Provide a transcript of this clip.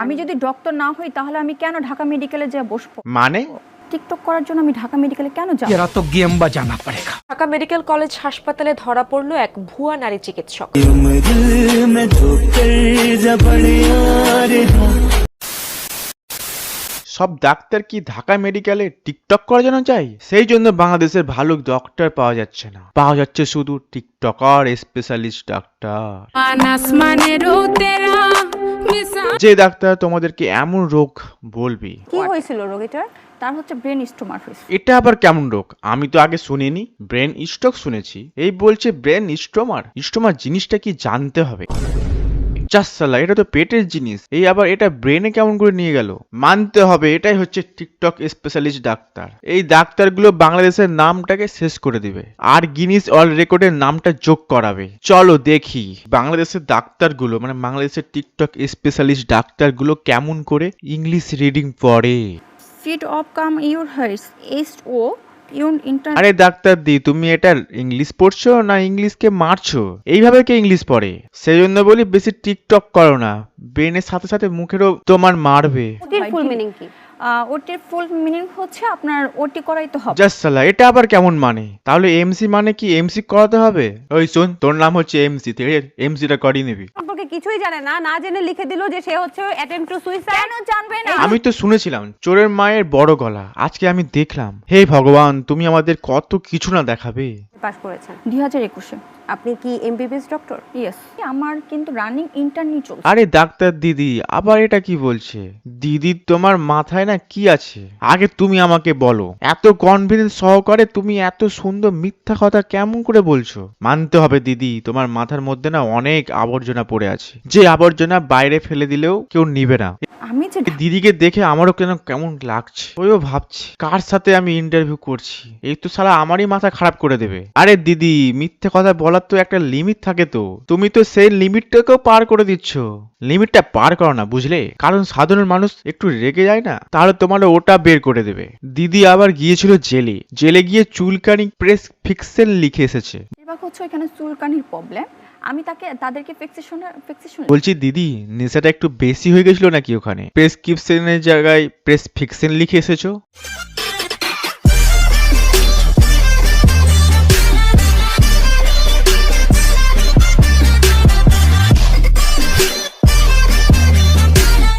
আমি যদি ডক্টর না হই তাহলে আমি কেন ঢাকা মেডিকেলে যেয়ে বসবো? মানে টিকটক করার জন্য আমি ঢাকা মেডিকেলে কেন যাব? जरा तो गेम बजाना पड़ेगा। ঢাকা মেডিকেল কলেজ হাসপাতালে ধরা পড়ল এক ভুয়া নারী চিকিৎসক। সব ডাক্তার কি ঢাকা মেডিকেলে টিকটক করার জন্য চাই? সেই জন্য বাংলাদেশের ভালো ডক্টর পাওয়া যাচ্ছে না, পাওয়া যাচ্ছে শুধু টিকটকার স্পেশালিস্ট ডাক্তার। যে ডাক্তার তোমাদেরকে এমন রোগ বলবি। কি হয়েছিল রোগীটার? তার হচ্ছে ব্রেন স্টোমার হয়েছে। এটা আবার কেমন রোগ? আমি তো আগে শুনিনি। ব্রেন স্ট্রোক শুনেছি, এই বলছে ব্রেন স্টোমার। স্টোমার জিনিসটা কি জানতে হবে। চাসালা, এটা তো পেটের জিনিস, এই আবার এটা ব্রেনে কেমন করে নিয়ে গেল? মানতে হবে এটাই হচ্ছে টিকটক স্পেশালিস্ট ডাক্তার। এই ডাক্তারগুলো বাংলাদেশের নামটাকে শেষ করে দিবে আর গিনিস ওয়ার্ল্ড রেকর্ডের নামটা যোগ করাবে। চলো দেখি বাংলাদেশের ডাক্তারগুলো, মানে বাংলাদেশের টিকটক স্পেশালিস্ট ডাক্তারগুলো কেমন করে ইংলিশ রিডিং পড়ে। ফিট অফ কাম ইউর হার্স এস্ট ও ইউন ইন্টার। আরে ডাক্তার দি, তুমি এটা ইংলিশ পড়ছো না ইংলিশকে মারছো? এইভাবে কে ইংলিশ পড়ে? সেই জন্য বলি বেশি টিকটক করো না, ব্রেনের সাথে সাথে মুখেরও তোমার মারবে। ওটির ফুল মিনিং কি? ওটির ফুল মিনিং হচ্ছে আপনার ওটি করাই তো হবে। জাস্ট সালা, এটা আবার কেমন মানে? তাহলে এমসি মানে কি এমসি করাতে হবে? ওই শোন, তোর নাম হচ্ছে এমসি, ঠিক আছে? এমসিটা করিয়ে নিবি। সম্পর্কে কিছুই জানে না, না জেনে লিখে দিল যে সে হচ্ছে অ্যাটেম্প টু সুইসাইড। কেন জানবে না? আমি তো শুনেছিলাম চোরের মায়ের বড় গলা, আজকে আমি দেখলাম। হে ভগবান, তুমি আমাদের কত কিছু না দেখাবে। পাস করেছেন 2021-এ। আপনি কি এমবিবিএস ডক্টর? ইয়েস, আমার কিন্তু রানিং ইন্টার্নি চলছে। আরে ডাক্তার দিদি, আবার এটা কি বলছে? দিদি তোমার মাথায় না কি আছে? আগে তুমি আমাকে বলো, এত কনফিডেন্স সহকারে তুমি এত সুন্দর মিথ্যা কথা কেমন করে বলছো? মানতে হবে দিদি, তোমার মাথার মধ্যে না অনেক আবর্জনা পড়ে আছে, যে আবর্জনা বাইরে ফেলে দিলেও কেউ নিবে না। আমি যে দিদিকে দেখে আমারও কেন কেমন লাগছে, ওইও ভাবছি কার সাথে আমি ইন্টারভিউ করছি, এই তো সালা আমারই মাথা খারাপ করে দেবে। আরে দিদি, মিথ্যে কথা বলার তো একটা লিমিট থাকে তো, তুমি তো সেই লিমিটটাকেও পার করে দিচ্ছ। লিমিটটা পার করো না, বুঝলে? কারণ সাধারণ মানুষ একটু রেগে যায় না, তাহলে তোমার ওটা বের করে দেবে। দিদি আবার গিয়েছিল জেলে, জেলে গিয়ে চুলকানি প্রেসক্রিপশন লিখে এসেছে। এবার হচ্ছে এখানে চুলকানির প্রবলেম, আমি তাদেরকে ফিক্সেশন বলছি দিদি, নেশাটা একটু বেশি হয়ে গেছিল নাকি ওখানে? প্রেসক্রিপশনের জায়গায় প্রেসফিকশন লিখে এসেছো।